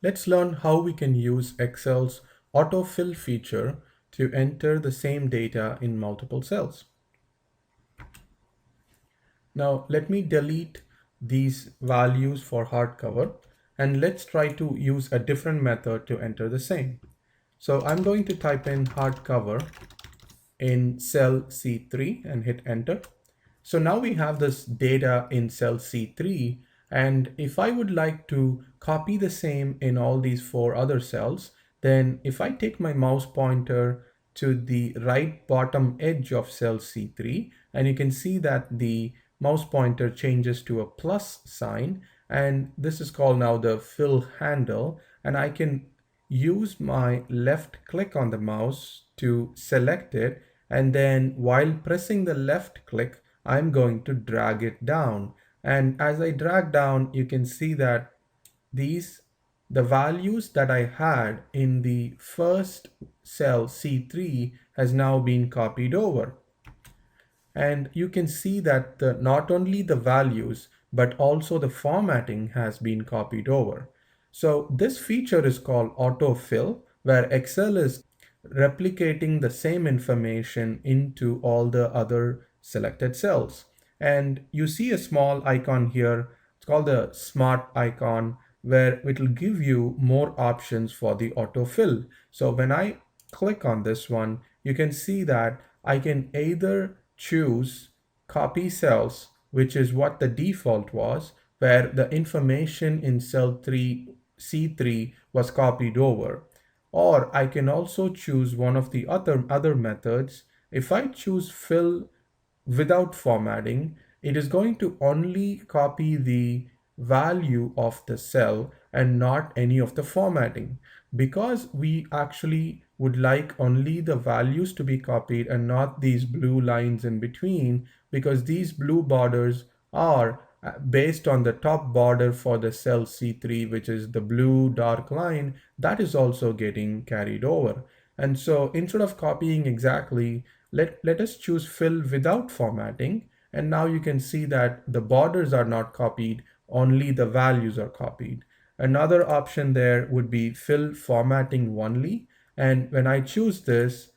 Let's learn how we can use Excel's autofill feature to enter the same data in multiple cells. Now let me delete these values for hardcover and let's try to use a different method to enter the same. So I'm going to type in hardcover in cell C3 and hit enter. So now we have this data in cell C3, and if I would like to copy the same in all these four other cells, then if I take my mouse pointer to the right bottom edge of cell C3, and you can see that the mouse pointer changes to a plus sign, and this is called now the fill handle, and I can use my left click on the mouse to select it, and then while pressing the left click, I'm going to drag it down. And as I drag down, you can see that the values that I had in the first cell C3 has now been copied over. And you can see that not only the values, but also the formatting has been copied over. So this feature is called autofill, where Excel is replicating the same information into all the other selected cells. And you see a small icon here. It's called the smart icon, where it will give you more options for the autofill. So when I click on this one, you can see that I can either choose copy cells, which is what the default was, where the information in cell 3 C3 was copied over. Or I can also choose one of the other methods. If I choose fill without formatting, it is going to only copy the value of the cell and not any of the formatting, because we actually would like only the values to be copied and not these blue lines in between, because these blue borders are based on the top border for the cell C3, which is the blue dark line that is also getting carried over. And so instead of copying exactly, let us choose fill without formatting. And now you can see that the borders are not copied, only the values are copied. Another option there would be fill formatting only. And when I choose this,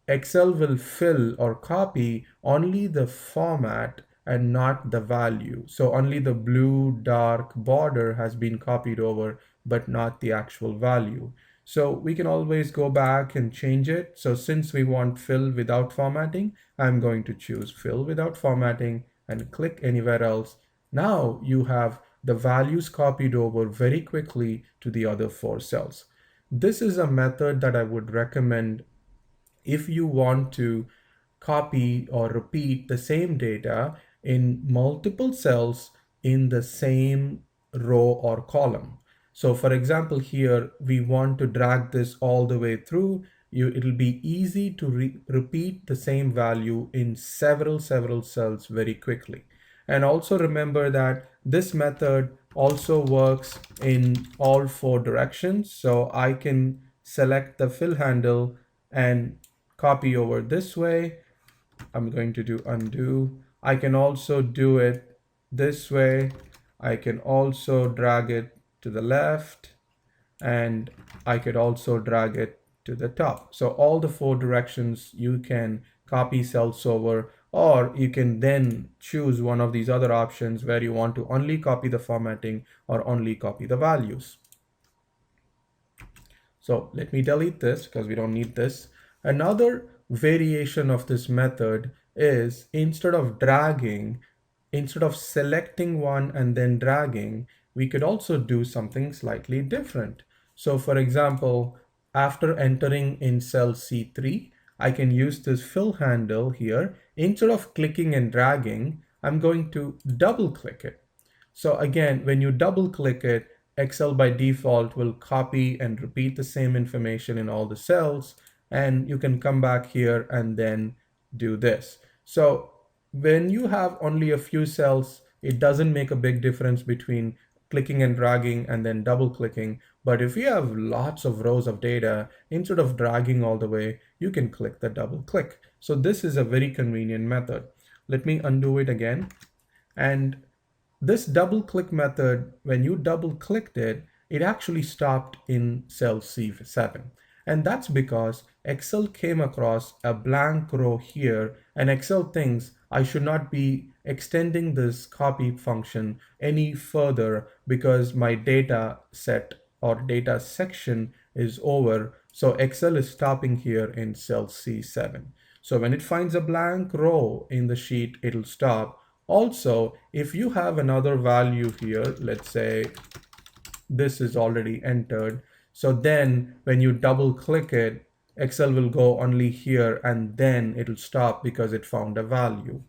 Excel will fill or copy only the format and not the value. So only the blue dark border has been copied over, but not the actual value. So we can always go back and change it. So since we want fill without formatting, I'm going to choose fill without formatting and click anywhere else. Now you have the values copied over very quickly to the other four cells. This is a method that I would recommend if you want to copy or repeat the same data in multiple cells in the same row or column. So for example, here we want to drag this all the way through. It'll be easy to repeat the same value in several cells very quickly. And also remember that this method also works in all four directions. So I can select the fill handle and copy over this way. I'm going to do undo. I can also do it this way. I can also drag it to the left, and I could also drag it to the top. So all the four directions you can copy cells over, or you can then choose one of these other options where you want to only copy the formatting or only copy the values. So let me delete this because we don't need this. Another variation of this method is instead of selecting one and then dragging, we could also do something slightly different. So for example, after entering in cell C3, I can use this fill handle here. Instead of clicking and dragging, I'm going to double click it. So again, when you double click it, Excel by default will copy and repeat the same information in all the cells, and you can come back here and then do this. So when you have only a few cells, it doesn't make a big difference between clicking and dragging and then double clicking. But if you have lots of rows of data, instead of dragging all the way, you can click the double click. So this is a very convenient method. Let me undo it again. And this double click method, when you double clicked it, it actually stopped in cell C7. And that's because Excel came across a blank row here, and Excel thinks I should not be extending this copy function any further because my data set or data section is over. So Excel is stopping here in cell C7. So when it finds a blank row in the sheet, it'll stop. Also, if you have another value here, let's say this is already entered. So then when you double click it, Excel will go only here and then it'll stop because it found a value.